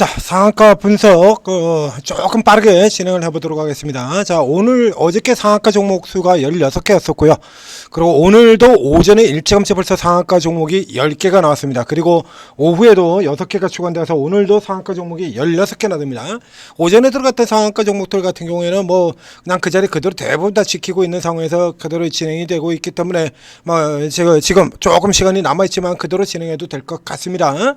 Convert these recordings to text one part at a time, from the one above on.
자, 상한가 분석 조금 빠르게 진행을 해보도록 하겠습니다. 자, 오늘 어저께 상한가 종목 수가 16개였었고요. 그리고 오늘도 오전에 일찌감치 벌써 상한가 종목이 10개가 나왔습니다. 그리고 오후에도 6개가 추가돼서 오늘도 상한가 종목이 16개나 됩니다. 오전에 들어갔던 상한가 종목들 같은 경우에는 뭐 그냥 그 자리 그대로 대부분 다 지키고 있는 상황에서 그대로 진행이 되고 있기 때문에 뭐 지금 조금 시간이 남아있지만 그대로 진행해도 될 것 같습니다.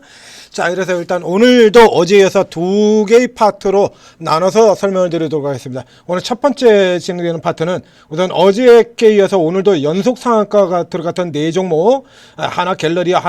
자, 그래서 일단 오늘도 어제에서 두 개의 파트로 나눠서 설명을 드리도록 하겠습니다. 오늘 첫 번째 진행되는 파트는 우선 어제께 이어서 오늘도 연속 상한가가 들어갔던 네 종목, 하나갤러리아,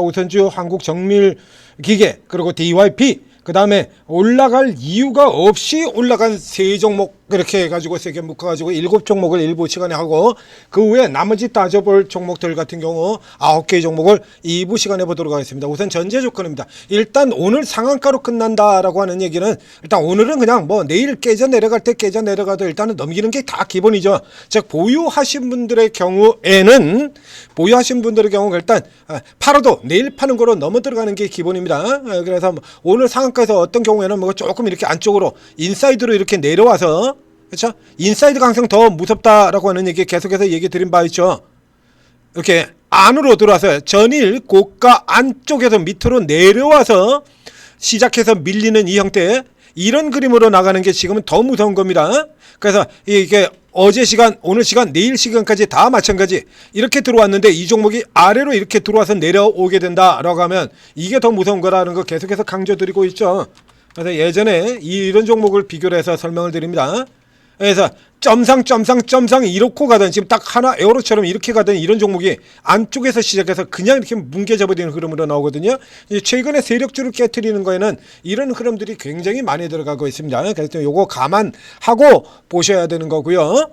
우선주, 한국정밀기계, 그리고 DYP, 그 다음에 올라갈 이유가 없이 올라간 세 종목 그렇게 해가지고 세개 묶어가지고 7종목을 일부 시간에 하고, 그 후에 나머지 따져볼 종목들 같은 경우 9개의 종목을 2부 시간에 보도록 하겠습니다. 우선 전제 조건입니다. 일단 오늘 상한가로 끝난다라고 하는 얘기는 일단 오늘은 그냥 뭐 내일 깨져 내려갈 때 깨져 내려가도 일단은 넘기는 게 다 기본이죠. 즉 보유하신 분들의 경우에는 일단 팔아도 내일 파는 거로 넘어 들어가는 게 기본입니다. 그래서 오늘 상한가에서 어떤 경우에는 뭐 조금 이렇게 안쪽으로 인사이드로 이렇게 내려와서, 그렇죠? 인사이드 강성 더 무섭다라고 하는 얘기 계속해서 얘기 드린 바 있죠. 이렇게 안으로 들어와서 전일 고가 안쪽에서 밑으로 내려와서 시작해서 밀리는 이 형태, 이런 그림으로 나가는 게 지금은 더 무서운 겁니다. 그래서 이게 어제 시간, 오늘 시간, 내일 시간까지 다 마찬가지 이렇게 들어왔는데 이 종목이 아래로 이렇게 들어와서 내려오게 된다라고 하면 이게 더 무서운 거라는 거 계속해서 강조드리고 있죠. 그래서 예전에 이런 종목을 비교를 해서 설명을 드립니다. 그래서 점상 이렇게 가던, 지금 딱 하나 에어로처럼 이렇게 가던 이런 종목이 안쪽에서 시작해서 그냥 이렇게 뭉개져버리는 흐름으로 나오거든요. 최근에 세력주를 깨트리는 거에는 이런 흐름들이 굉장히 많이 들어가고 있습니다. 그래서 요거 감안하고 보셔야 되는 거고요.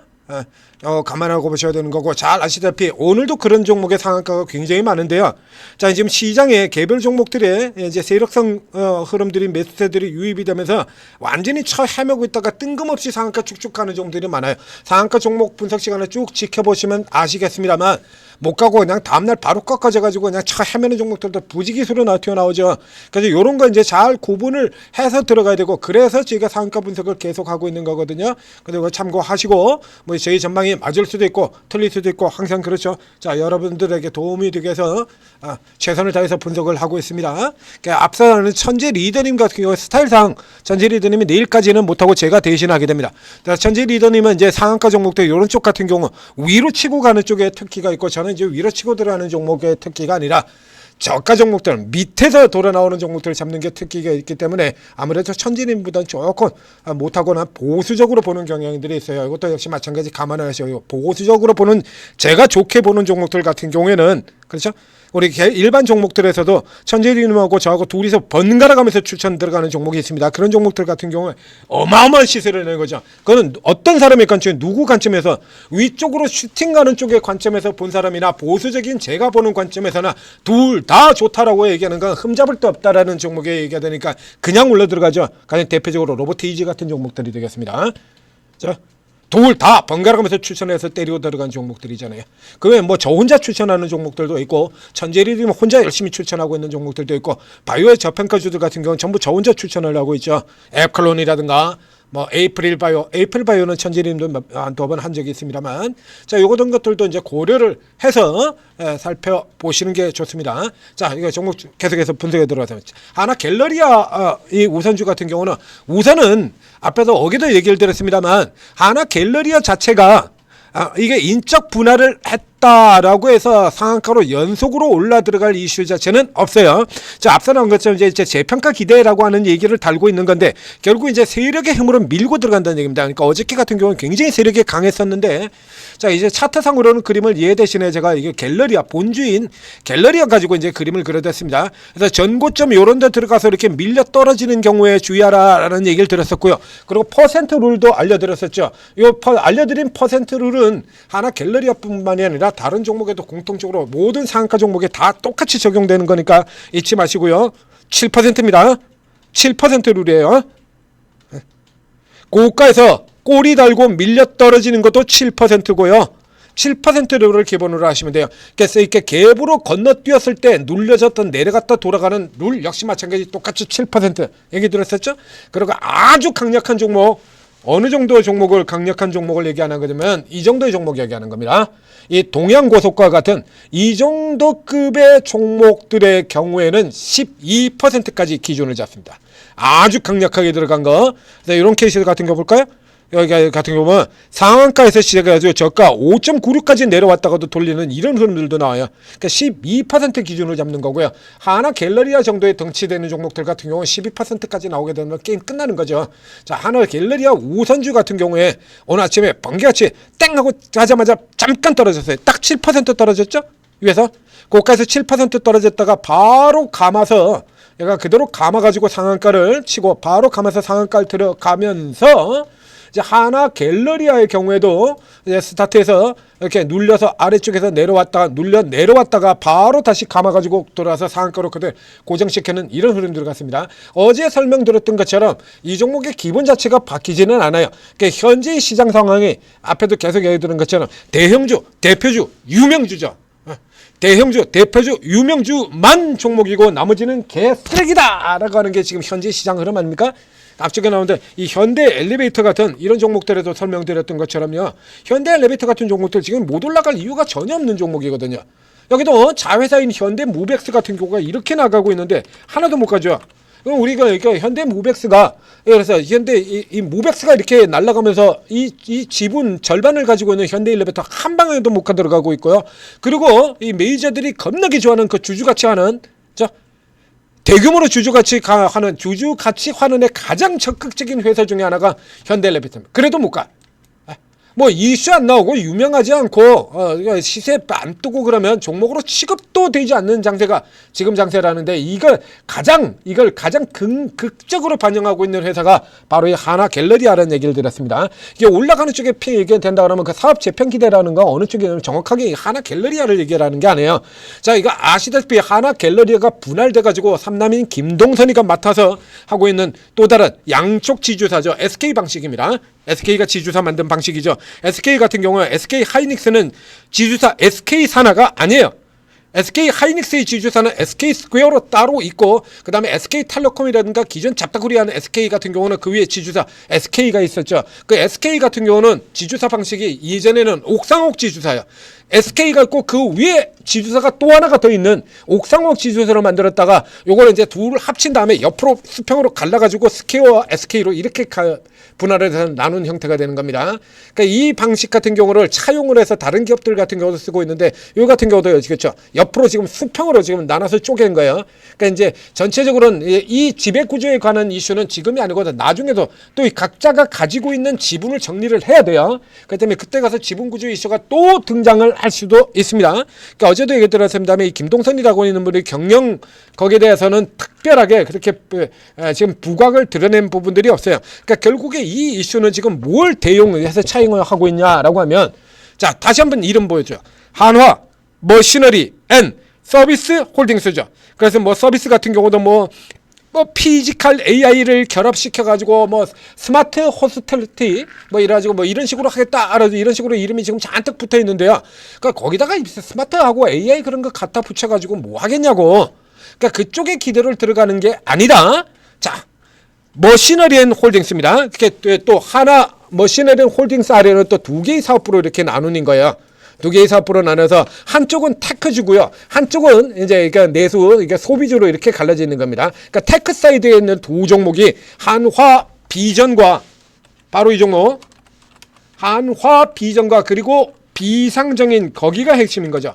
감안하고 보셔야 되는 거고, 잘 아시다시피 오늘도 그런 종목의 상한가가 굉장히 많은데요. 자, 지금 시장의 개별 종목들의 이제 세력성 흐름들이, 매수세들이 유입이 되면서 완전히 헤매고 있다가 뜬금없이 상한가 쭉쭉 가는 종목들이 많아요. 상한가 종목 분석 시간을 쭉 지켜보시면 아시겠습니다만 못 가고 그냥 다음날 바로 꺾어져 가지고 그냥 헤매는 종목들도 부지기수로 튀어나오죠. 그래서 이런 거 이제 잘 구분을 해서 들어가야 되고, 그래서 저희가 상한가 분석을 계속 하고 있는 거거든요. 그리고 참고하시고, 뭐 저희 전망이 맞을 수도 있고 틀릴 수도 있고 항상 그렇죠. 자, 여러분들에게 도움이 되기 위해서 최선을 다해서 분석을 하고 있습니다. 앞서는 천재 리더님 같은 경우 스타일상 천재 리더님이 내일까지는 못하고 제가 대신하게 됩니다. 자, 천재 리더님은 이제 상한가 종목들 이런 쪽 같은 경우 위로 치고 가는 쪽에 특기가 있고, 저는 이제 위로 치고 들어가는 종목의 특기가 아니라 저가 종목들은 밑에서 돌아 나오는 종목들을 잡는 게 특기가 있기 때문에 아무래도 천재님보다는 조금 못하거나 보수적으로 보는 경향들이 있어요. 이것도 역시 마찬가지 감안하셔요. 보수적으로 보는, 제가 좋게 보는 종목들 같은 경우에는, 그렇죠? 우리 일반 종목들에서도 천재님하고 저하고 둘이서 번갈아 가면서 추천 들어가는 종목이 있습니다. 그런 종목들 같은 경우에 어마어마한 시세를 내는 거죠. 그거는 어떤 사람의 관점, 누구 관점에서, 위쪽으로 슈팅 가는 쪽의 관점에서 본 사람이나 보수적인 제가 보는 관점에서나 둘 다 좋다라고 얘기하는 건 흠잡을 데 없다라는 종목에 얘기가 되니까 그냥 올라 들어가죠. 가장 대표적으로 로보티지 같은 종목들이 되겠습니다. 자, 둘 다 번갈아가면서 추천해서 때리고 들어간 종목들이잖아요. 그 외에 뭐 저 혼자 추천하는 종목들도 있고, 천재리님 혼자 열심히 추천하고 있는 종목들도 있고, 바이오의 저평가주들 같은 경우는 전부 저 혼자 추천을 하고 있죠. 앱클론이라든가 뭐 에이플바이오는 천재님도 한두 번 한 적이 있습니다만, 자, 요거 등 것들도 이제 고려를 해서 살펴보시는 게 좋습니다. 자, 이거 종목 계속해서 분석에 들어가서 하나갤러리아 이 우선주 같은 경우는, 우선은 앞에서 어기도 얘기를 드렸습니다만 하나갤러리아 자체가 이게 인적 분할을 했다라고 해서 상한가로 연속으로 올라 들어갈 이슈 자체는 없어요. 자, 앞서 나온 것처럼 이제 재평가 기대라고 하는 얘기를 달고 있는 건데, 결국 이제 세력의 힘으로 밀고 들어간다는 얘기입니다. 그러니까 어저께 같은 경우는 굉장히 세력이 강했었는데, 자, 이제 차트상으로는 그림을 얘 대신에 제가 이게 갤러리아, 본주인 갤러리아 가지고 이제 그림을 그려댔습니다. 그래서 전고점 요런 데 들어가서 이렇게 밀려 떨어지는 경우에 주의하라라는 얘기를 들었었고요. 그리고 퍼센트 룰도 알려드렸었죠. 요 알려드린 퍼센트 룰은 하나갤러리아뿐만이 아니라 다른 종목에도 공통적으로 모든 상한가 종목에 다 똑같이 적용되는 거니까 잊지 마시고요. 7%입니다. 7% 룰이에요. 고가에서 꼬리 달고 밀려 떨어지는 것도 7%고요. 7%를 기본으로 하시면 돼요. 그래서 이렇게 갭으로 건너뛰었을 때 눌려졌던 내려갔다 돌아가는 룰 역시 마찬가지 똑같이 7% 얘기 들었었죠? 그리고 아주 강력한 종목, 어느 정도의 종목을 강력한 종목을 얘기하는 거냐면 이 정도의 종목 얘기하는 겁니다. 이 동양고속과 같은 이 정도 급의 종목들의 경우에는 12%까지 기준을 잡습니다. 아주 강력하게 들어간 거. 그래서 이런 케이스 같은 거 볼까요? 여기 같은 경우는 상한가에서 시작해가지고 저가 5.96까지 내려왔다가도 돌리는 이런 흐름들도 나와요. 그러니까 12% 기준으로 잡는 거고요. 하나 갤러리아 정도의 덩치되는 종목들 같은 경우는 12%까지 나오게 되면 게임 끝나는 거죠. 자, 하나 갤러리아 우선주 같은 경우에 오늘 아침에 번개같이 땡 하고 가자마자 잠깐 떨어졌어요. 딱 7% 떨어졌죠? 위에서 고가에서 7% 떨어졌다가 바로 감아서 얘가 그대로 감아가지고 상한가를 치고 바로 감아서 상한가를 들어가면서 이제 하나 갤러리아의 경우에도 이제 스타트에서 이렇게 눌려서 아래쪽에서 내려왔다가 바로 다시 감아가지고 돌아와서 상한가로 그대로 고정시키는 이런 흐름들 같습니다. 어제 설명드렸던 것처럼 이 종목의 기본 자체가 바뀌지는 않아요. 그러니까 현재의 시장 상황이 앞에도 계속 얘기 드린 것처럼 대형주, 대표주, 유명주죠. 대형주, 대표주, 유명주만 종목이고 나머지는 개쓰레기다 라고 하는 게 지금 현재 시장 흐름 아닙니까? 앞쪽에 나오는데 이 현대 엘리베이터 같은 이런 종목들에도 설명드렸던 것처럼요. 현대 엘리베이터 같은 종목들 지금 못 올라갈 이유가 전혀 없는 종목이거든요. 여기도 자회사인 현대 무벡스 같은 경우가 이렇게 나가고 있는데 하나도 못 가죠. 그럼 우리가 현대 무벡스가 그래서 현대 이 무벡스가 이렇게 날아가면서 이 지분 절반을 가지고 있는 현대 엘리베이터 한 방에도 못 가 들어가고 있고요. 그리고 이 메이저들이 겁나게 좋아하는 그 주주가치 하는 대규모로 주주가치 환원에 가장 적극적인 회사 중에 하나가 현대엘리베이터입니다. 그래도 못 가. 뭐 이슈 안 나오고 유명하지 않고 시세 안 뜨고 그러면 종목으로 취급도 되지 않는 장세가 지금 장세라는데 이걸 가장 극적으로 반영하고 있는 회사가 바로 이 하나 갤러리아라는 얘기를 드렸습니다. 이게 올라가는 쪽에 이게 된다 그러면 그 사업 재편 기대라는 거 어느 쪽에 정확하게 하나 갤러리아를 얘기하는 게 아니에요. 자, 이거 아시다시피 하나 갤러리아가 분할돼 가지고 삼남인 김동선이가 맡아서 하고 있는 또 다른 양쪽 지주사죠. SK 방식입니다. SK가 지주사 만든 방식이죠. SK 같은 경우는 SK 하이닉스는 지주사 SK 산하가 아니에요. SK 하이닉스의 지주사는 SK 스퀘어로 따로 있고 그 다음에 SK 텔레콤이라든가 기존 잡다구리 하는 SK 같은 경우는 그 위에 지주사 SK가 있었죠. 그 SK 같은 경우는 지주사 방식이 이전에는 옥상옥 지주사예요. SK가 있고 그 위에 지주사가 또 하나가 더 있는 옥상옥 지주사로 만들었다가 요거를 이제 둘을 합친 다음에 옆으로 수평으로 갈라가지고 스퀘어와 SK로 이렇게 분할을 해서 나눈 형태가 되는 겁니다. 그러니까 이 방식 같은 경우를 차용을 해서 다른 기업들 같은 경우도 쓰고 있는데 요 같은 경우도 그렇죠. 옆으로 지금 수평으로 지금 나눠서 쪼갠 거예요. 그러니까 이제 전체적으로는 이 지배 구조에 관한 이슈는 지금이 아니고 나중에도 또 이 각자가 가지고 있는 지분을 정리를 해야 돼요. 그렇기 때문에 그때 가서 지분 구조 이슈가 또 등장을 할 수도 있습니다. 그러니까 어제도 얘기 드렸습니다만 이 김동선이라고 있는 분이 경영 거기에 대해서는 특별하게 그렇게 지금 부각을 드러낸 부분들이 없어요. 그러니까 결국에 이 이슈는 지금 뭘 대용해서 차용을 하고 있냐라고 하면 자, 다시 한번 이름 보여줘요. 한화 머시너리 앤 서비스 홀딩스죠. 그래서 뭐 서비스 같은 경우도 뭐 피지컬 AI를 결합시켜가지고 뭐 스마트 호스텔리티 뭐 이래가지고 뭐 이런 식으로 하겠다 알아도 이런 식으로 이름이 지금 잔뜩 붙어 있는데요. 그러니까 거기다가 스마트하고 AI 그런 거 갖다 붙여가지고 뭐 하겠냐고. 그러니까 그쪽에 기대를 들어가는 게 아니다. 자, 머시너리 앤 홀딩스입니다. 이렇게 또 하나 머시너리 앤 홀딩스 아래는 또 두 개의 사업부로 이렇게 나누는 거예요. 두 개의 사업부로 나눠서 한쪽은 테크주고요. 한쪽은 이제 그러니까 내수, 이게 소비주로 이렇게 갈라져 있는 겁니다. 그러니까 테크 사이드에 있는 두 종목이 한화 비전과 바로 이 종목 한화 비전과 그리고 비상정인 거기가 핵심인 거죠.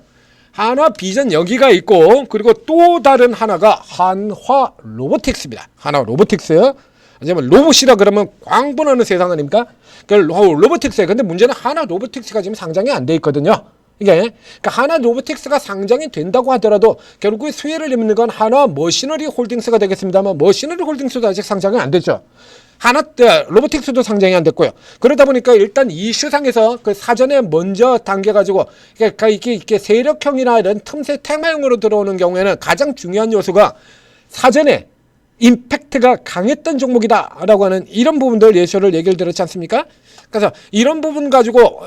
한화 비전 여기가 있고 그리고 또 다른 하나가 한화 로보틱스입니다. 한화 로보틱스. 왜냐면 로봇이라 그러면 광분하는 세상 아닙니까? 로보틱스에 근데 문제는 하나 로보틱스가 지금 상장이 안 돼 있거든요. 이게 그러니까 하나 로보틱스가 상장이 된다고 하더라도 결국에 수혜를 입는 건 하나 머시너리 홀딩스가 되겠습니다만 머시너리 홀딩스도 아직 상장이 안 됐죠. 하나 로보틱스도 상장이 안 됐고요. 그러다 보니까 일단 이슈상에서 그 사전에 먼저 당겨가지고 그러니까 이게 세력형이나 이런 틈새 테마형으로 들어오는 경우에는 가장 중요한 요소가 사전에 임팩트가 강했던 종목이다 라고 하는 이런 부분들 예시를 얘기를 들었지 않습니까? 그래서 이런 부분 가지고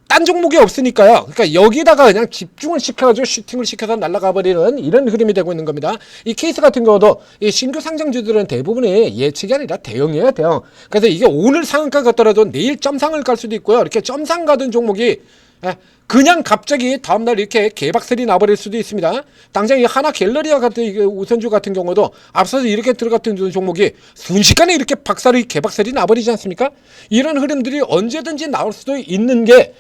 딴 종목이 없으니까요. 그러니까 여기다가 그냥 집중을 시켜가지고 슈팅을 시켜서 날아가 버리는 이런 흐름이 되고 있는 겁니다. 이 케이스 같은 경우도 이 신규 상장주들은 대부분이 예측이 아니라 대형이에요, 대형. 그래서 이게 오늘 상한가 갔더라도 내일 점상을 갈 수도 있고요. 이렇게 점상 가던 종목이 그냥 갑자기 다음날 이렇게 개박살이 나버릴 수도 있습니다. 당장 이 하나 갤러리아 같은 이게 우선주 같은 경우도 앞서서 이렇게 들어갔던 종목이 순식간에 이렇게 개박살이 나버리지 않습니까? 이런 흐름들이 언제든지 나올 수도 있는 게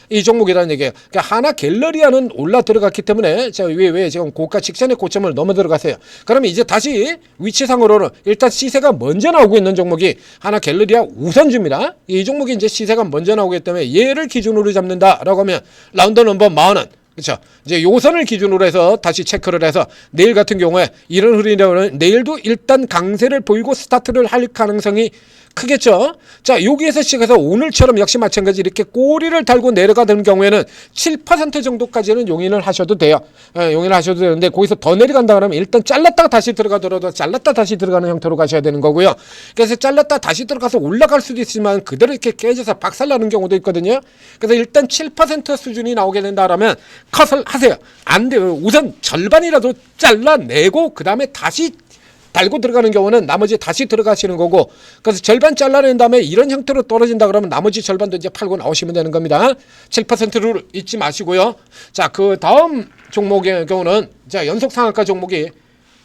이 종목이라는 얘기예요. 그러니까 하나 갤러리아는 올라 들어갔기 때문에 왜 지금 고가 직전의 고점을 넘어 들어갔어요. 그러면 이제 다시 위치상으로는 일단 시세가 먼저 나오고 있는 종목이 하나 갤러리아 우선주입니다. 이 종목이 이제 시세가 먼저 나오기 때문에 얘를 기준으로 잡는다라고 하면 라운드 넘버 40원, 그렇죠? 이제 요선을 기준으로 해서 다시 체크를 해서 내일 같은 경우에 이런 흐름이라면 내일도 일단 강세를 보이고 스타트를 할 가능성이 크겠죠. 자, 여기에서 시작해서 오늘처럼 역시 마찬가지 이렇게 꼬리를 달고 내려가는 경우에는 7% 정도까지는 용인을 하셔도 돼요. 용인을 하셔도 되는데 거기서 더 내려간다 그러면 일단 잘랐다가 다시 들어가더라도 잘랐다 다시 들어가는 형태로 가셔야 되는 거고요. 그래서 잘랐다 다시 들어가서 올라갈 수도 있지만 그대로 이렇게 깨져서 박살나는 경우도 있거든요. 그래서 일단 7% 수준이 나오게 된다라면 컷을 하세요. 안 돼요. 우선 절반이라도 잘라내고 그 다음에 다시 달고 들어가는 경우는 나머지 다시 들어가시는 거고, 그래서 절반 잘라낸 다음에 이런 형태로 떨어진다 그러면 나머지 절반도 이제 팔고 나오시면 되는 겁니다. 7%를 잊지 마시고요. 자, 그 다음 종목의 경우는 자, 연속 상한가 종목이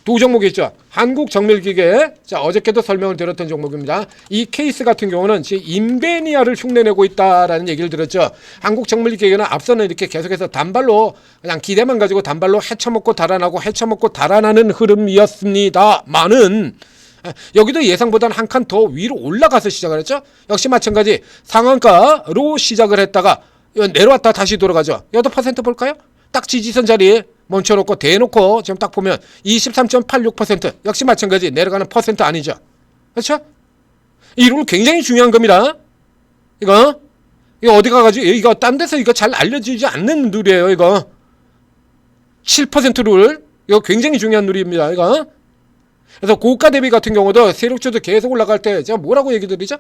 두 종목이 있죠. 한국정밀기계, 자, 어저께도 설명을 드렸던 종목입니다. 이 케이스 같은 경우는 지금 인베니아를 흉내내고 있다라는 얘기를 들었죠. 한국정밀기계는 앞서는 이렇게 계속해서 단발로 그냥 기대만 가지고 단발로 헤쳐먹고 달아나는 흐름이었습니다만은 여기도 예상보다는 한 칸 더 위로 올라가서 시작을 했죠. 역시 마찬가지 상한가로 시작을 했다가 내려왔다 다시 돌아가죠. 여기도 퍼센트 볼까요? 딱 지지선 자리에 멈춰놓고 대놓고 지금 딱 보면 23.86% 역시 마찬가지 내려가는 퍼센트 아니죠. 그렇죠? 이 룰 굉장히 중요한 겁니다. 이거 어디 가가지고 이거 딴 데서 이거 잘 알려지지 않는 룰이에요. 이거 7% 룰 이거 굉장히 중요한 룰입니다. 이거. 그래서 고가 대비 같은 경우도 세력주도 계속 올라갈 때 제가 뭐라고 얘기 드리죠?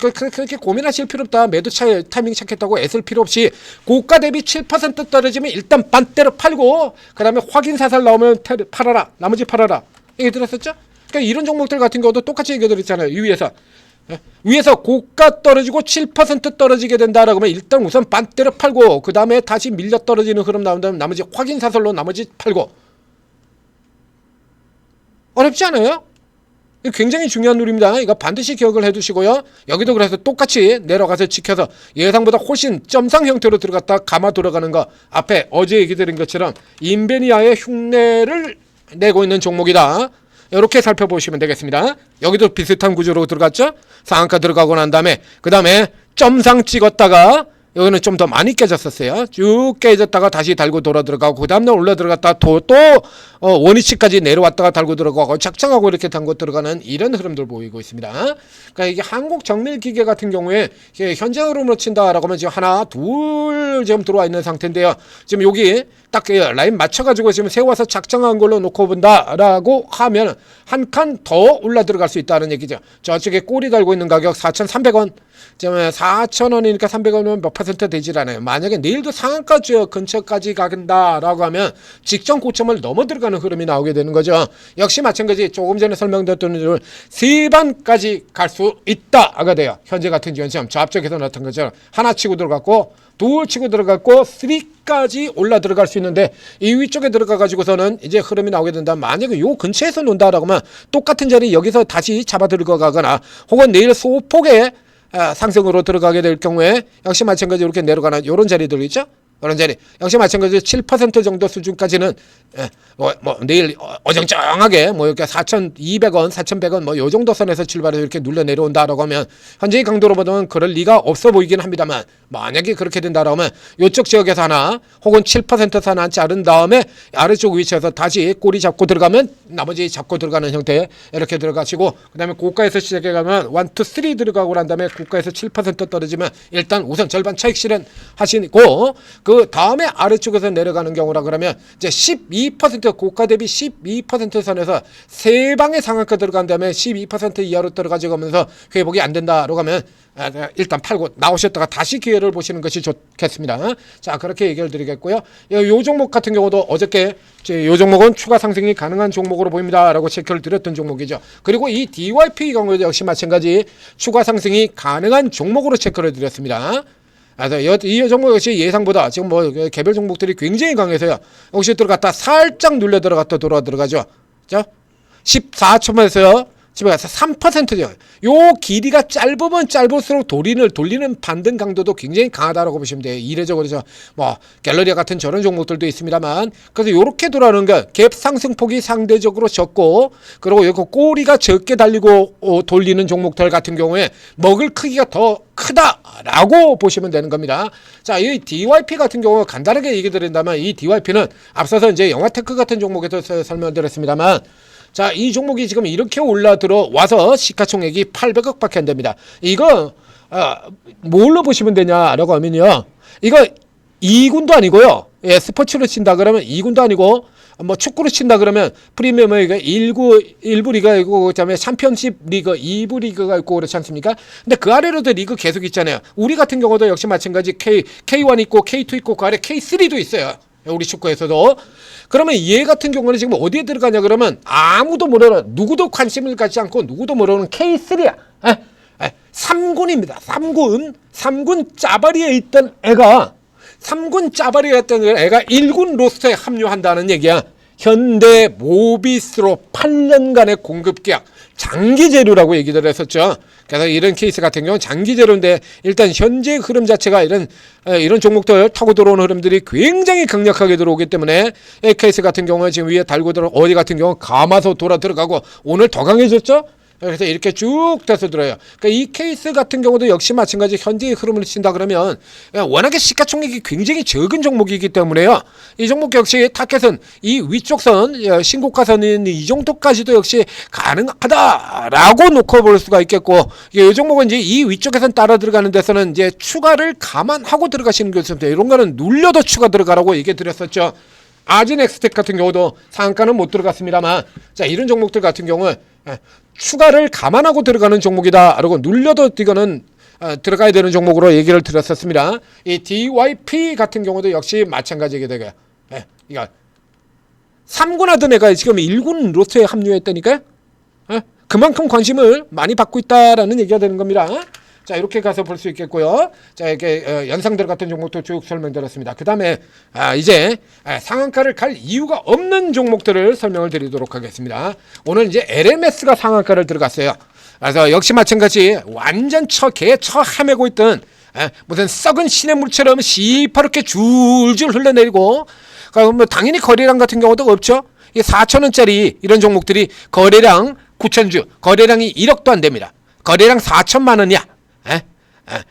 그렇게 고민하실 필요 없다. 매도 타이밍 찾겠다고 애쓸 필요 없이 고가 대비 7% 떨어지면 일단 반대로 팔고 그 다음에 확인 사살 나오면 팔아라. 나머지 팔아라. 얘기 들었었죠? 그러니까 이런 종목들 같은 경우도 똑같이 얘기 드렸잖아요. 위에서 고가 떨어지고 7% 떨어지게 된다라고 하면 일단 우선 반대로 팔고 그 다음에 다시 밀려 떨어지는 흐름 나온다면 나머지 확인 사살로 나머지 팔고. 어렵지 않아요? 이거 굉장히 중요한 룰입니다. 이거 반드시 기억을 해두시고요. 여기도 그래서 똑같이 내려가서 지켜서 예상보다 훨씬 점상 형태로 들어갔다 감아 들어가는 거 앞에 어제 얘기 드린 것처럼 인베니아의 흉내를 내고 있는 종목이다. 이렇게 살펴보시면 되겠습니다. 여기도 비슷한 구조로 들어갔죠. 상한가 들어가고 난 다음에 그 다음에 점상 찍었다가 여기는 좀 더 많이 깨졌었어요. 쭉 깨졌다가 다시 달고 돌아 들어가고 그 다음날 올라 들어갔다 또 원위치까지 내려왔다가 달고 들어가고 착장하고 이렇게 담고 들어가는 이런 흐름들 보이고 있습니다. 그러니까 이게 한국정밀기계 같은 경우에 현재 흐름으로 친다라고 하면 지금 하나 둘 지금 들어와 있는 상태인데요. 지금 여기 딱 라인 맞춰가지고 지금 세워서 작정한 걸로 놓고 본다라고 하면 한 칸 더 올라 들어갈 수 있다는 얘기죠. 저쪽에 꼬리 달고 있는 가격 4,300원. 지금 4,000원이니까 300원이면 몇 퍼센트 되질 않아요. 만약에 내일도 상한가 근처까지 간다라고 하면 직전 고점을 넘어 들어가는 흐름이 나오게 되는 거죠. 역시 마찬가지 조금 전에 설명드렸던 대로 세 반까지 갈 수 있다가 돼요. 현재 같은 경우는 저 앞쪽에서 나타난 것처럼 하나 치고 들어갔고 둘 치고 들어갔고 3까지 올라 들어갈 수 있는데 이 위쪽에 들어가 가지고서는 이제 흐름이 나오게 된다. 만약에 요 근처에서 논다라고 하면 똑같은 자리 여기서 다시 잡아 들어가거나 혹은 내일 소폭의 상승으로 들어가게 될 경우에 역시 마찬가지 이렇게 내려가는 이런 자리들 있죠. 이런 자리 역시 마찬가지로 7% 정도 수준까지는 내일 어정쩡하게 이렇게 4,200원, 4,100원 요 정도 선에서 출발해서 이렇게 눌러 내려온다라고 하면 현재의 강도로 보면 그럴 리가 없어 보이긴 합니다만 만약에 그렇게 된다라고 하면 이쪽 지역에서 하나 혹은 7% 하나 자른 다음에 아래쪽 위치에서 다시 꼬리 잡고 들어가면 나머지 잡고 들어가는 형태 이렇게 들어가시고 그 다음에 고가에서 시작해 가면 1, 2, 3 들어가고 난 다음에 고가에서 7% 떨어지면 일단 우선 절반 차익 실현 하시고 그 다음에 아래쪽에서 내려가는 경우라 그러면 이제 12% 고가 대비 12% 선에서 세 방의 상한가 들어간 다음에 12% 이하로 떨어가지고 가면서 회복이 안 된다라고 하면 일단 팔고 나오셨다가 다시 기회를 보시는 것이 좋겠습니다. 자, 그렇게 얘기를 드리겠고요. 요 종목 같은 경우도 어저께 요 종목은 추가 상승이 가능한 종목으로 보입니다라고 체크를 드렸던 종목이죠. 그리고 이 DYP 경우도 역시 마찬가지 추가 상승이 가능한 종목으로 체크를 드렸습니다. 그래서 이 종목 역시 예상보다 지금 뭐 개별 종목들이 굉장히 강해서요. 역시 들어갔다 살짝 눌려 들어갔다 들어가죠. 자, 14초만에서요. 집에 가서 3%죠. 요 길이가 짧으면 짧을수록 돌리는 반등 강도도 굉장히 강하다라고 보시면 돼요. 이례적으로 뭐 갤러리아 같은 저런 종목들도 있습니다만, 그래서 요렇게 돌아오는 게 갭 상승폭이 상대적으로 적고, 그리고 여기 꼬리가 적게 달리고 돌리는 종목들 같은 경우에 먹을 크기가 더 크다라고 보시면 되는 겁니다. 자, 이 DYP 같은 경우 간단하게 얘기 드린다면, 이 DYP는 앞서서 이제 영화테크 같은 종목에서 설명드렸습니다만, 자, 이 종목이 지금 이렇게 올라들어 와서 시가총액이 800억 밖에 안 됩니다. 이거 뭘로 보시면 되냐라고 하면요, 이거 2군도 아니고요. 예, 스포츠로 친다 그러면 2군도 아니고, 뭐 축구로 친다 그러면 프리미엄 리그 1부 리그가 있고, 그다음에 챔피언십 리그 2부 리그가 있고 그렇지 않습니까? 근데 그 아래로도 리그 계속 있잖아요. 우리 같은 경우도 역시 마찬가지 K1 있고 K2 있고 그 아래 K3도 있어요. 우리 축구에서도. 그러면 얘 같은 경우는 지금 어디에 들어가냐 그러면 아무도 모르는, 누구도 관심을 갖지 않고 누구도 모르는 K3야. 3군입니다. 3군 짜바리에 있던 애가 1군 로스터에 합류한다는 얘기야. 현대 모비스로 8년간의 공급 계약, 장기 재료라고 얘기를 했었죠. 그래서 이런 케이스 같은 경우는 장기 재료인데, 일단 현재 흐름 자체가 이런 종목들 타고 들어오는 흐름들이 굉장히 강력하게 들어오기 때문에, 이 케이스 같은 경우는 지금 위에 달고 들어, 어디 같은 경우 감아서 돌아 들어가고 오늘 더 강해졌죠. 그래서 이렇게 쭉 돼서 들어요. 그러니까 이 케이스 같은 경우도 역시 마찬가지 현재의 흐름을 친다 그러면, 워낙에 시가총액이 굉장히 적은 종목이기 때문에요. 이 종목 역시 타켓은 이 위쪽 선, 신고가선인 이 정도까지도 역시 가능하다라고 놓고 볼 수가 있겠고, 이 종목은 이제 이 위쪽에선 따라 들어가는 데서는 이제 추가를 감안하고 들어가시는 게 좋습니다. 이런 거는 눌려도 추가 들어가라고 얘기 드렸었죠. 아진엑스텍 같은 경우도 상한가는 못 들어갔습니다만, 자, 이런 종목들 같은 경우는 추가를 감안하고 들어가는 종목이다 라고 눌려도 이거는 들어가야 되는 종목으로 얘기를 드렸었습니다. 이 DYP 같은 경우도 역시 마찬가지게 되고요. 이거 3군 하던 애가 지금 1군 로스터에 합류했다니까요. 그만큼 관심을 많이 받고 있다라는 얘기가 되는 겁니다. 자, 이렇게 가서 볼 수 있겠고요. 자, 이렇게 연상들 같은 종목도 쭉 설명드렸습니다. 그 다음에 이제 상한가를 갈 이유가 없는 종목들을 설명을 드리도록 하겠습니다. 오늘 이제 LMS가 상한가를 들어갔어요. 그래서 역시 마찬가지 완전 처 헤매고 있던 무슨 썩은 시냇물처럼 시퍼렇게 줄줄 흘러내리고, 뭐 당연히 거래량 같은 경우도 없죠. 이 4천원짜리 이런 종목들이 거래량 9천주, 거래량이 1억도 안 됩니다. 거래량 4천만 원이야.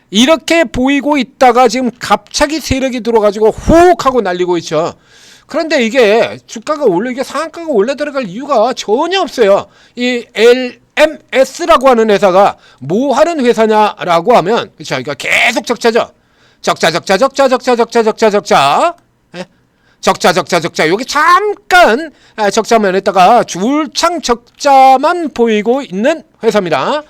이렇게 보이고 있다가 지금 갑자기 세력이 들어가지고 훅 하고 날리고 있죠. 그런데 이게 주가가 이게 상한가가 올려 들어갈 이유가 전혀 없어요. 이 LMS라고 하는 회사가 뭐 하는 회사냐라고 하면, 그렇죠, 이거 계속 적자죠. 적자. 여기 잠깐 적자만 했다가 줄창 적자만 보이고 있는 회사입니다.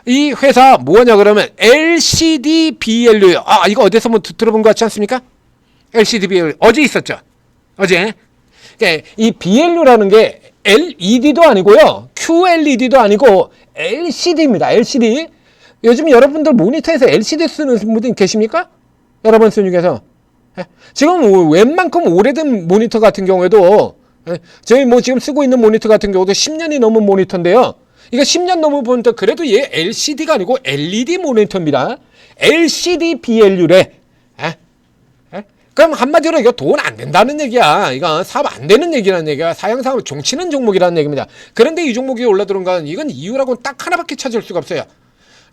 이 회사 뭐냐 그러면 LCD-BLU. 이거 어디서 뭐 들어본 것 같지 않습니까? LCD-BLU 어제 있었죠. 어제. 이 BLU라는 게 LED도 아니고요, QLED도 아니고 LCD입니다. LCD. 요즘 여러분들 모니터에서 LCD 쓰는 분들 계십니까? 여러분 쓰는 중에서. 지금 웬만큼 오래된 모니터 같은 경우에도, 저희 뭐 지금 쓰고 있는 모니터 같은 경우도 10년이 넘은 모니터인데요. 이거 10년 넘은 모니터, 그래도 얘 LCD가 아니고 LED 모니터입니다. LCD-BLU래. 그럼 한마디로 이거 돈 안 된다는 얘기야. 이거 사업 안 되는 얘기라는 얘기야. 사양사업을 종치는 종목이라는 얘기입니다. 그런데 이 종목이 올라들은 건 이건 이유라고는 딱 하나밖에 찾을 수가 없어요.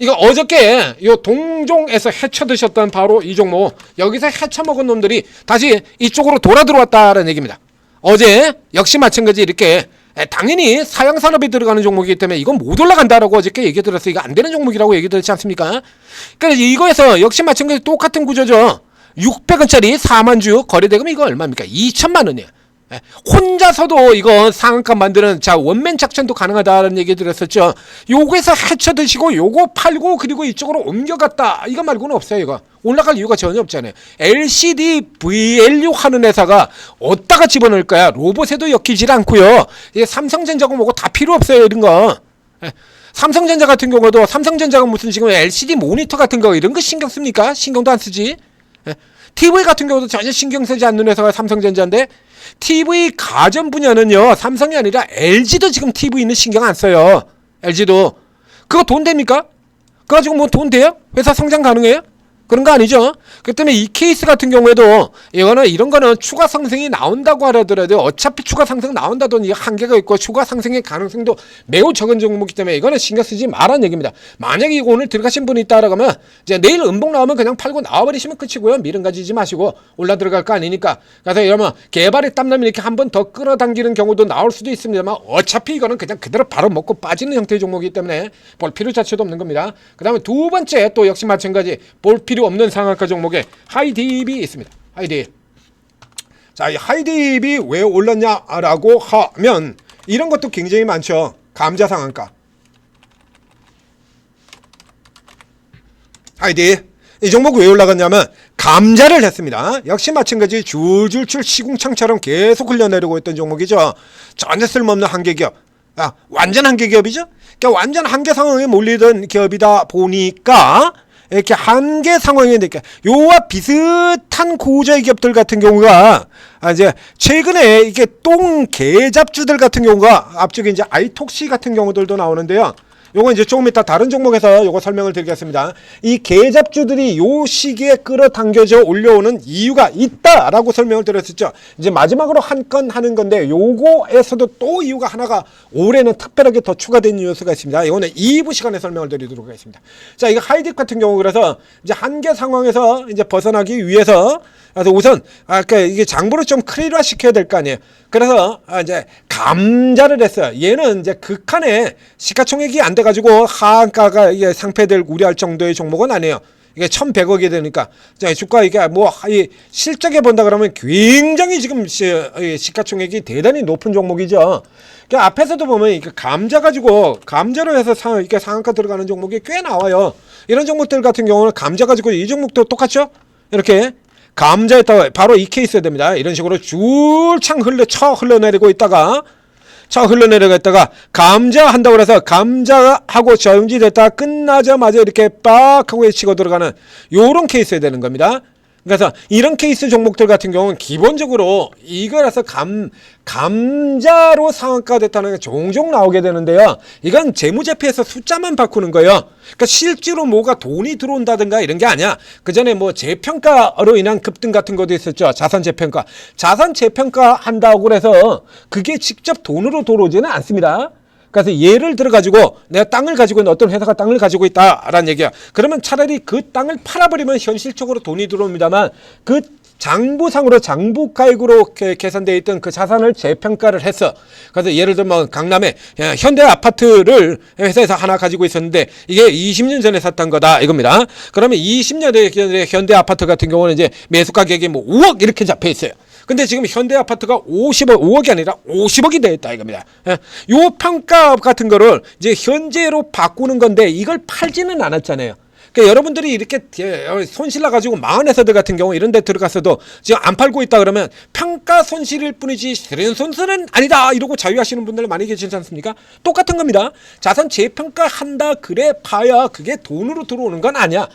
이거 어저께 요 동종에서 헤쳐드셨던 바로 이 종목, 여기서 헤쳐먹은 놈들이 다시 이쪽으로 돌아 들어왔다는 얘기입니다. 어제 역시 마찬가지 이렇게 당연히 사양산업이 들어가는 종목이기 때문에 이건 못 올라간다라고 어저께 얘기 들었어요. 이거 안 되는 종목이라고 얘기 들었지 않습니까? 그러니까 이거에서 역시 마찬가지 똑같은 구조죠. 600원짜리 4만주 거래대금 이거 얼마입니까? 2천만 원이에요. 예, 혼자서도 이거 상한가 만드는 자 원맨 작전도 가능하다는 얘기 들었었죠. 요거에서 해쳐 드시고 요거 팔고 그리고 이쪽으로 옮겨갔다 이거 말고는 없어요. 이거 올라갈 이유가 전혀 없잖아요. LCD VLU 하는 회사가 어디다가 집어넣을 거야. 로봇에도 엮이질 않고요. 이게 삼성전자고 뭐고 다 필요 없어요. 이런 거. 예. 삼성전자 같은 경우도 삼성전자가 무슨 지금 LCD 모니터 같은 거 이런 거 신경 씁니까? 신경도 안 쓰지. 예. TV 같은 경우도 전혀 신경 쓰지 않는 회사가 삼성전자인데 TV 가전 분야는요 삼성이 아니라 LG도 지금 TV는 신경 안 써요. LG도 그거 돈 됩니까? 그거 가지고 뭐 돈 돼요? 회사 성장 가능해요? 그런 거 아니죠. 그 때문에 이 케이스 같은 경우에도 이런 거는 추가 상승이 나온다고 하더라도 어차피 추가 상승 나온다더니 한계가 있고 추가 상승의 가능성도 매우 적은 종목이기 때문에 이거는 신경 쓰지 말라는 얘기입니다. 만약에 이거 오늘 들어가신 분이 있다라고 하면 이제 내일 음봉 나오면 그냥 팔고 나와버리시면 끝이고요. 미련 가지지 마시고 올라 들어갈 거 아니니까. 그래서 이러면 개발의 땀나면 이렇게 한 번 더 끌어당기는 경우도 나올 수도 있습니다만 어차피 이거는 그냥 그대로 바로 먹고 빠지는 형태의 종목이기 때문에 볼 필요 자체도 없는 겁니다. 그 다음에 두 번째 또 역시 마찬가지 볼 필요 없는 상한가 종목에 하이딥이 있습니다. 하이딥. 자, 이 하이딥이 왜 올랐냐라고 하면 이런 것도 굉장히 많죠. 감자 상한가. 하이딥. 이 종목 왜 올라갔냐면 감자를 했습니다. 역시 마찬가지 줄줄줄 시궁창처럼 계속 흘러내리고 있던 종목이죠. 전혀 쓸모없는 한계기업. 완전 한계기업이죠. 그러니까 완전 한계 상황에 몰리던 기업이다 보니까 이렇게 한계 상황에 이렇게 요와 비슷한 구조의 기업들 같은 경우가 이제 최근에 이게 똥 개잡주들 같은 경우가 앞쪽에 이제 아이톡시 같은 경우들도 나오는데요. 요거 이제 조금 이따 다른 종목에서 요거 설명을 드리겠습니다. 이 개잡주들이 요 시기에 끌어당겨져 올려오는 이유가 있다라고 설명을 드렸었죠. 이제 마지막으로 한 건 하는 건데 요거에서도 또 이유가 하나가 올해는 특별하게 더 추가된 요소가 있습니다. 이거는 2부 시간에 설명을 드리도록 하겠습니다. 자, 이거 하이딥 같은 경우 그래서 이제 한계 상황에서 이제 벗어나기 위해서 그래서 우선 그러니까 이게 장부를 좀 클리어 시켜야 될 거 아니에요. 그래서 이제 감자를 했어요. 얘는 이제 극한의 시가총액이 안 돼가지고 하한가가 이게 상폐될 우려할 정도의 종목은 아니에요. 이게 1,100억이 되니까 주가 이게 뭐 이 실적에 본다 그러면 굉장히 지금 시가총액이 대단히 높은 종목이죠. 그러니까 앞에서도 보면 이게 감자 가지고 감자로 해서 이렇게 상한가 들어가는 종목이 꽤 나와요. 이런 종목들 같은 경우는 감자 가지고 이 종목도 똑같죠. 이렇게 감자에다가 바로 이 케이스가 됩니다. 이런 식으로 줄창 흘러내리고 있다가 감자 한다고 해서 감자하고 정지됐다가 끝나자마자 이렇게 빡 하고 치고 들어가는 요런 케이스가 되는 겁니다. 그래서 이런 케이스 종목들 같은 경우는 기본적으로 이거라서 감자로 상한가 됐다는 게 종종 나오게 되는데요. 이건 재무제표에서 숫자만 바꾸는 거예요. 그러니까 실제로 뭐가 돈이 들어온다든가 이런 게 아니야. 그 전에 뭐 재평가로 인한 급등 같은 것도 있었죠. 자산 재평가. 자산 재평가 한다고 그래서 그게 직접 돈으로 들어오지는 않습니다. 그래서 예를 들어 가지고 내가 땅을 가지고 있는 어떤 회사가 땅을 가지고 있다라는 얘기야. 그러면 차라리 그 땅을 팔아버리면 현실적으로 돈이 들어옵니다만 그 장부상으로 장부가액으로 계산되어 있던 그 자산을 재평가를 했어. 그래서 예를 들면 강남에 현대 아파트를 회사에서 하나 가지고 있었는데 이게 20년 전에 샀던 거다 이겁니다. 그러면 20년 전에 현대 아파트 같은 경우는 이제 매수 가격이 뭐 5억 이렇게 잡혀 있어요. 근데 지금 현대 아파트가 5억이 아니라 50억이 되었다 이겁니다. 요 평가 같은 거를 이제 현재로 바꾸는 건데 이걸 팔지는 않았잖아요. 그러니까 여러분들이 이렇게 손실 나가지고 망한 회사들 같은 경우 이런 데 들어갔어도 지금 안 팔고 있다 그러면 평가 손실일 뿐이지 실현 손실은 아니다 이러고 자유하시는 분들 많이 계시지 않습니까? 똑같은 겁니다. 자산 재평가한다 그래 봐야 그게 돈으로 들어오는 건 아니야.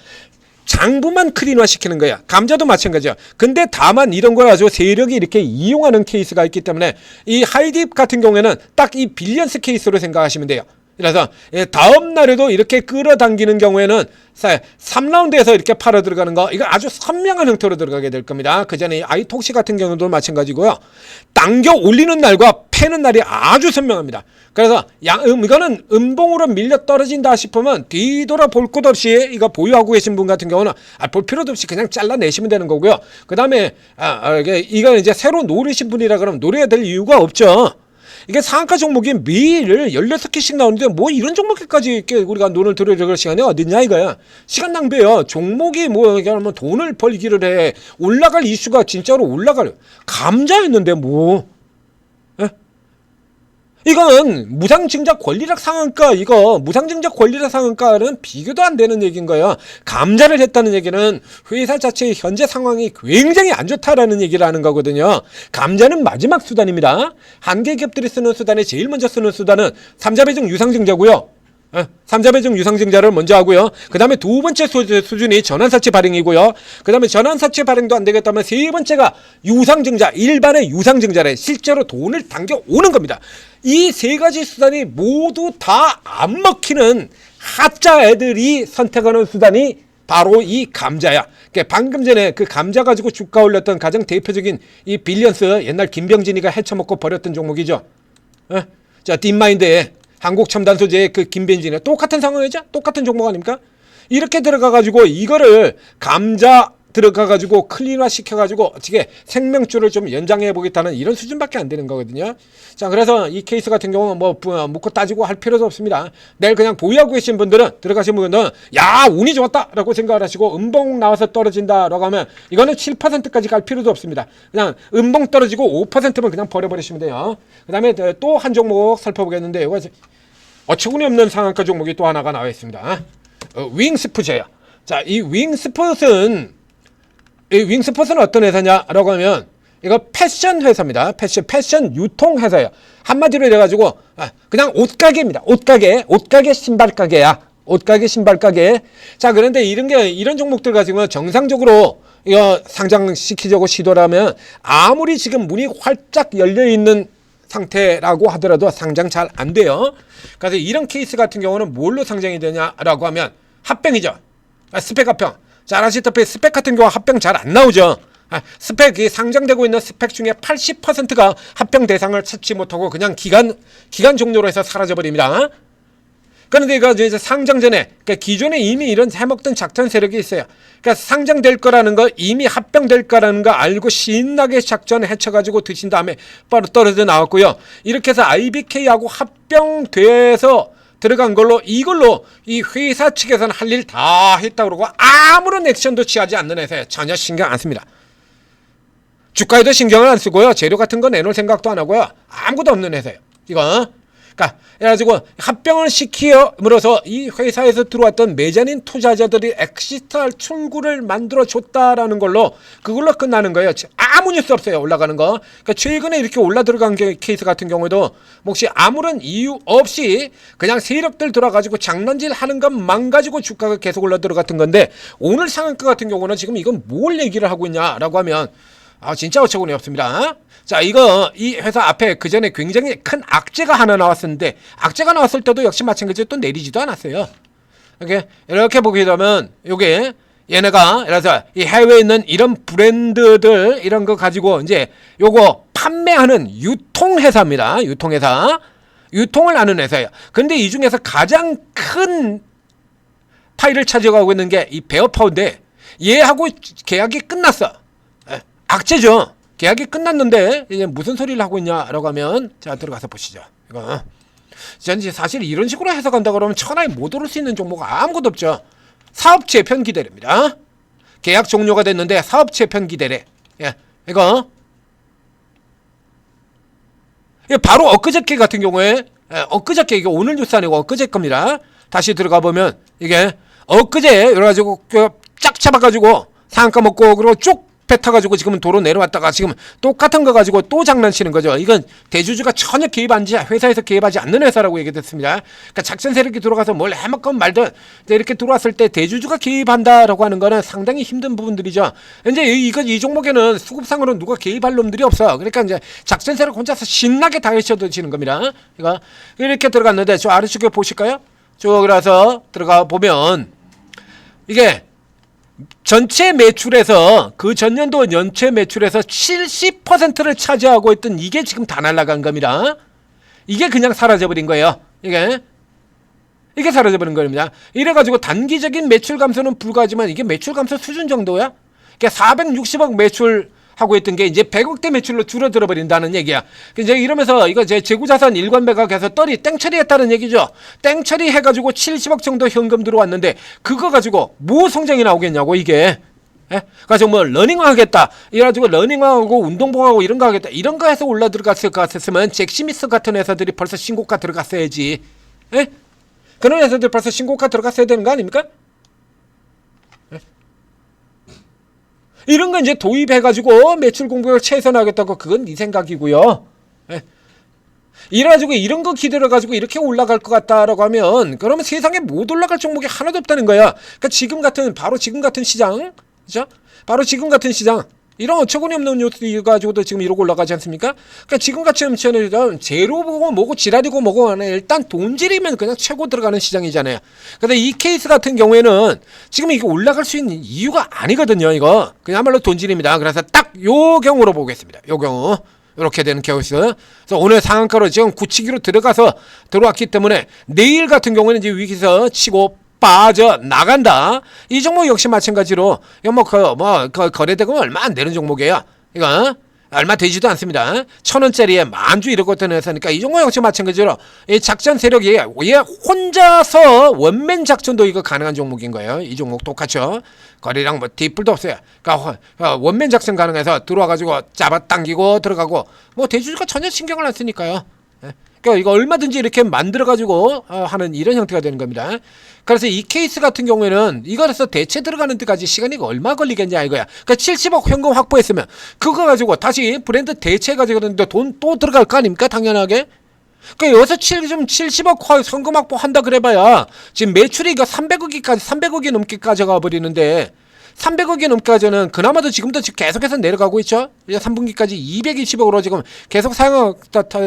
장부만 클린화 시키는 거야. 감자도 마찬가지야. 근데 다만 이런 걸 아주 세력이 이렇게 이용하는 케이스가 있기 때문에 이 하이딥 같은 경우에는 딱 이 빌리언스 케이스로 생각하시면 돼요. 그래서 다음 날에도 이렇게 끌어당기는 경우에는 3라운드에서 이렇게 팔아 들어가는 거 이거 아주 선명한 형태로 들어가게 될 겁니다. 그 전에 아이톡시 같은 경우도 마찬가지고요. 당겨 올리는 날과 패는 날이 아주 선명합니다. 그래서 이거는 음봉으로 밀려 떨어진다 싶으면 뒤돌아 볼 것 없이 이거 보유하고 계신 분 같은 경우는 볼 필요도 없이 그냥 잘라내시면 되는 거고요. 그 다음에 이건 이제 새로 노리신 분이라 그러면 노려야 될 이유가 없죠. 이게 상한가 종목이 매일 16개씩 나오는데 뭐 이런 종목까지 이렇게 우리가 돈을 들여줄 시간이 어딨냐 이거야. 시간 낭비예요. 종목이 뭐 얘기하면 돈을 벌기를 해. 올라갈 이슈가 진짜로 올라갈 감자였는데 뭐. 에? 이건 무상증자 권리락 상한가, 이거 무상증자 권리락 상한가는 비교도 안 되는 얘기인 거예요. 감자를 했다는 얘기는 회사 자체의 현재 상황이 굉장히 안 좋다라는 얘기를 하는 거거든요. 감자는 마지막 수단입니다. 한계 기업들이 쓰는 수단에 제일 먼저 쓰는 수단은 3자 배정 유상증자고요. 3자 배정 유상증자를 먼저 하고요. 그 다음에 두 번째 수준이 전환사채 발행이고요. 그 다음에 전환사채 발행도 안 되겠다면 세 번째가 유상증자, 일반의 유상증자래. 실제로 돈을 당겨오는 겁니다. 이 세 가지 수단이 모두 다 안 먹히는 하자 애들이 선택하는 수단이 바로 이 감자야. 그러니까 방금 전에 그 감자 가지고 주가 올렸던 가장 대표적인 이 빌리언스, 옛날 김병진이가 헤쳐먹고 버렸던 종목이죠. 자, 딥마인드에 한국첨단소재의 그 김병진이 똑같은 상황이죠? 똑같은 종목 아닙니까? 이렇게 들어가가지고 이거를 감자 들어가가지고 클린화 시켜가지고 어떻게 생명줄을 좀 연장해 보겠다는 이런 수준밖에 안 되는 거거든요. 자, 그래서 이 케이스 같은 경우는 뭐 묻고 따지고 할 필요도 없습니다. 내일 그냥 보유하고 계신 분들은, 들어가신 분들은 야, 운이 좋았다 라고 생각을 하시고, 음봉 나와서 떨어진다 라고 하면 이거는 7%까지 갈 필요도 없습니다. 그냥 음봉 떨어지고 5%만 그냥 버려버리시면 돼요. 그 다음에 또 한 종목 살펴보겠는데, 이거 어처구니 없는 상한가 종목이 또 하나가 나와 있습니다. 윙스푸트예요. 자, 이 윙스푸트는 어떤 회사냐라고 하면 이거 패션 회사입니다. 패션 유통 회사예요. 한마디로 해가지고 그냥 옷가게입니다. 옷가게 신발 가게야. 옷가게 신발 가게. 자, 그런데 이런 종목들 가지고 정상적으로 이거 상장시키려고 시도를 하면 아무리 지금 문이 활짝 열려 있는 상태라고 하더라도 상장 잘 안 돼요. 그래서 이런 케이스 같은 경우는 뭘로 상장이 되냐라고 하면 합병이죠. 스펙 합병. 잘 아시다시피 스펙 같은 경우 합병 잘 안 나오죠. 스펙이 상장되고 있는 스펙 중에 80%가 합병 대상을 찾지 못하고 그냥 기간 종료로 해서 사라져 버립니다. 그런데 이거 이제 상장 전에, 그러니까 기존에 이미 이런 해먹던 작전 세력이 있어요. 그러니까 상장될 거라는 거, 이미 합병될 거라는 거 알고 신나게 작전 해쳐가지고 드신 다음에 바로 떨어져 나왔고요. 이렇게 해서 IBK하고 합병돼서 들어간 걸로, 이걸로 이 회사 측에서는 할 일 다 했다고 그러고 아무런 액션도 취하지 않는 회사에 전혀 신경 안 씁니다. 주가에도 신경을 안 쓰고요. 재료 같은 거 내놓을 생각도 안 하고요. 아무것도 없는 회사예요. 이거. 그러니까 그래가지고 합병을 시키므로써 이 회사에서 들어왔던 메자닌 투자자들이 엑시트할 출구를 만들어 줬다라는 걸로 그걸로 끝나는 거예요. 아무 뉴스 없어요. 올라가는 거. 그러니까 최근에 이렇게 올라 들어간 케이스 같은 경우에도 혹시 아무런 이유 없이 그냥 세력들 들어가지고 장난질 하는 것만 가지고 주가가 계속 올라 들어갔던 건데, 오늘 상한가 같은 경우는 지금 이건 뭘 얘기를 하고 있냐라고 하면 진짜 어처구니 없습니다. 자, 이 회사 앞에 그 전에 굉장히 큰 악재가 하나 나왔었는데, 악재가 나왔을 때도 역시 마찬가지로 또 내리지도 않았어요. 이렇게 보게 되면, 요게, 얘네가, 그래서 이 해외에 있는 이런 브랜드들, 이런 거 가지고 이제 요거 판매하는 유통회사입니다. 유통회사. 유통을 하는 회사예요. 근데 이 중에서 가장 큰 파일을 차지하고 있는 게 이 베어파운데, 얘하고 계약이 끝났어. 악재죠. 계약이 끝났는데 이제 무슨 소리를 하고 있냐라고 하면, 자, 들어가서 보시죠. 이거 이제 사실 이런 식으로 해석한다 그러면 천하에 못 오를 수 있는 종목은 아무것도 없죠. 사업 재편 기대래입니다. 계약 종료가 됐는데 사업 재편 기대래. 예, 이거 바로 엊그저께 같은 경우에, 엊그저께, 이게 오늘 뉴스 아니고 엊그제 겁니다. 다시 들어가 보면 이게 엊그제 여러 가지고 쫙 잡아가지고 상한가 먹고 그리고 쭉 뱉어가지고 지금은 도로 내려왔다가 지금 똑같은 거 가지고 또 장난치는 거죠. 이건 대주주가 전혀 개입하지, 회사에서 개입하지 않는 회사라고 얘기됐습니다. 그러니까 작전 세력이 들어가서 뭘 해먹건 말든 이렇게 들어왔을 때 대주주가 개입한다라고 하는 거는 상당히 힘든 부분들이죠. 이제 이 종목에는 수급상으로 누가 개입할 놈들이 없어. 그러니까 이제 작전 세력 혼자서 신나게 다 해쳐드시는 겁니다. 이거 이렇게 들어갔는데 저 아래쪽에 보실까요? 쭉 그래서 들어가 보면 이게 전체 매출에서, 그 전년도 연체 매출에서 70%를 차지하고 있던 이게 지금 다 날아간 겁니다. 이게 그냥 사라져버린 거예요. 이게 사라져버린 겁니다. 이래가지고 단기적인 매출 감소는 불가하지만 이게 매출 감소 수준 정도야? 그러니까 460억 매출 하고 있던 게 이제 100억대 매출로 줄어들어 버린다는 얘기야. 이제 이러면서 이거 제 재고자산 일관매각해서 떨이 땡처리했다는 얘기죠. 땡처리 해가지고 70억 정도 현금 들어왔는데 그거 가지고 뭐 성장이 나오겠냐고 이게. 예? 가지고 뭐 러닝화 하겠다. 이래가지고 러닝화하고 운동복하고 이런 거 하겠다. 이런 거 해서 올라 들어갔을 것 같았으면 잭시미스 같은 회사들이 벌써 신고가 들어갔어야지. 예? 그런 회사들 벌써 신고가 들어갔어야 되는 거 아닙니까? 이런 거 이제 도입해가지고 매출 공백을 최소화하겠다고 그건 네 생각이고요. 예. 이래가지고 이런 거 기다려가지고 이렇게 올라갈 것 같다라고 하면 그러면 세상에 못 올라갈 종목이 하나도 없다는 거야. 그러니까 바로 지금 같은 시장, 그죠? 바로 지금 같은 시장. 이런 어처구니 없는 뉴스 가지고도 지금 이러고 올라가지 않습니까? 그러니까 지금같이 음치는 제로 보고 뭐고 지랄이고 뭐고 하네. 일단 돈질이면 그냥 최고 들어가는 시장이잖아요. 근데 이 케이스 같은 경우에는 지금 이게 올라갈 수 있는 이유가 아니거든요. 이거 그냥말로 돈질입니다. 그래서 딱 요 경우로 보겠습니다. 요 경우 이렇게 되는 케이스. 그래서 오늘 상한가로 지금 굳히기로 들어왔기 때문에 내일 같은 경우는 이제 위기에서 치고 빠져 나간다. 이 종목 역시 마찬가지로 거래대금 얼마 안 되는 종목이에요. 이거 얼마 되지도 않습니다. 1,000원짜리에 만주 이러고 있던 회사니까 이 종목 역시 마찬가지로 이 작전 세력이 얘 혼자서 원맨 작전도 이거 가능한 종목인 거예요. 이 종목 똑같죠. 거래량 뭐 뒷불도 없어요. 그러니까 원맨 작전 가능해서 들어와가지고 잡아당기고 들어가고 뭐 대주주가 전혀 신경을 안 쓰니까요. 그러니까 이거 얼마든지 이렇게 만들어가지고 하는 이런 형태가 되는 겁니다. 그래서 이 케이스 같은 경우에는 이거에서 대체 들어가는 데까지 시간이 얼마 걸리겠냐 이거야. 그러니까 70억 현금 확보했으면 그거 가지고 다시 브랜드 대체해가지고 그러는데 돈 또 들어갈 거 아닙니까? 당연하게. 그러니까 여기서 70억 현금 확보한다 그래봐야 지금 매출이 이거 300억이 넘게까지 가버리는데 300억이 넘게까지는 그나마도 지금도 계속해서 내려가고 있죠. 이제 3분기까지 220억으로 지금 계속 사용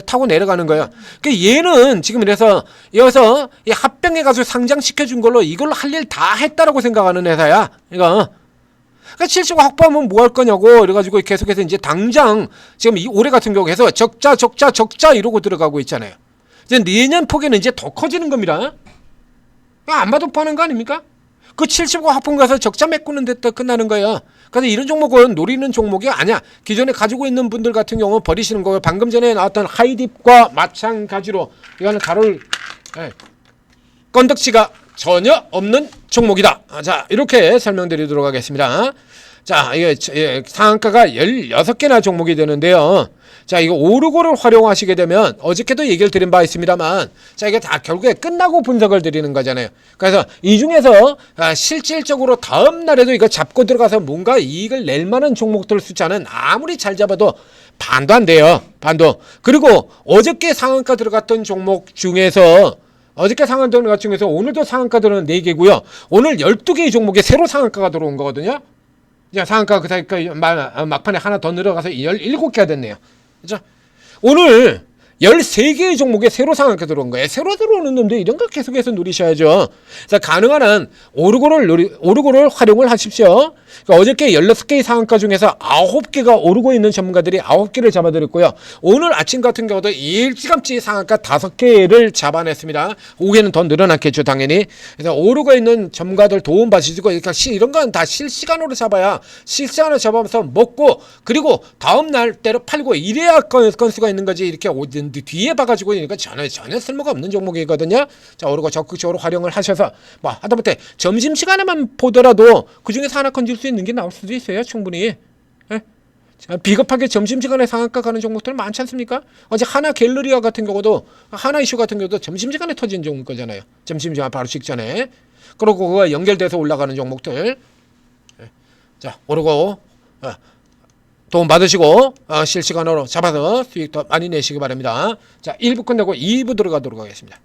타고 내려가는 거예요. 그 얘는 지금 이래서 여기서 이 합병해가지고 상장시켜 준 걸로 이걸로 할 일 다 했다라고 생각하는 회사야. 이거. 그러니까 70억 확보하면 뭐 할 거냐고 이래가지고 계속해서 이제 당장 지금 이 올해 같은 경우 해서 적자 이러고 들어가고 있잖아요. 이제 내년 폭에는 이제 더 커지는 겁니다. 안 봐도 파는 거 아닙니까? 그 70억 합품 가서 적자 메꾸는 데 또 끝나는 거예요. 그래서 이런 종목은 노리는 종목이 아니야. 기존에 가지고 있는 분들 같은 경우 버리시는 거예요. 방금 전에 나왔던 하이딥과 마찬가지로 이거는 가로를 건덕지가 전혀 없는 종목이다. 자, 이렇게 설명드리도록 하겠습니다. 자, 이게 상한가가 16개나 종목이 되는데요. 자, 이거 오르고를 활용하시게 되면 어저께도 얘기를 드린 바 있습니다만 자, 이게 다 결국에 끝나고 분석을 드리는 거잖아요. 그래서 이 중에서 실질적으로 다음 날에도 이거 잡고 들어가서 뭔가 이익을 낼 만한 종목들 숫자는 아무리 잘 잡아도 반도 안 돼요. 반도. 그리고 어저께 상한가 들어갔던 종목 중에서 어저께 상한가 들어간 중에서 오늘도 상한가 들어온 4개고요. 오늘 12개의 종목에 새로 상한가가 들어온 거거든요. 이제 상한가 그 사이 막판에 하나 더 늘어가서 17개가 됐네요. 그죠? 오늘 13개의 종목에 새로 상한가 들어온 거예요. 새로 들어오는 놈들 이런 거 계속해서 누리셔야죠. 그래서 가능한 한 오르고를 활용을 하십시오. 그러니까 어저께 16개의 상한가 중에서 9개가 오르고 있는 전문가들이 9개를 잡아드렸고요. 오늘 아침 같은 경우도 일찌감치 상한가 5개를 잡아냈습니다. 오후에는 더 늘어났겠죠, 당연히. 그래서 오르고 있는 전문가들 도움 받으시고 그러니까 이런 건 다 실시간으로 잡아야 실시간으로 잡아서 먹고 그리고 다음 날 때로 팔고 이래야 건수가 있는 거지. 이렇게 뒤에 봐가지고 그러니까 전혀 쓸모가 없는 종목이거든요. 자, 오르고 적극적으로 활용을 하셔서 뭐 하다못해 점심시간에만 보더라도 그 중에서 하나 건질 수 있는 게 나올 수도 있어요. 충분히. 예? 비겁하게 점심시간에 상한가 가는 종목들 많지 않습니까? 어제 하나 갤러리아 같은 경우도 하나 이슈 같은 경우도 점심시간에 터진 종목 거잖아요. 점심시간 바로 직전에. 그리고 그거 연결돼서 올라가는 종목들. 예. 자, 오르고 도움 받으시고 실시간으로 잡아서 수익 더 많이 내시기 바랍니다. 자, 1부 끝내고 2부 들어가도록 하겠습니다.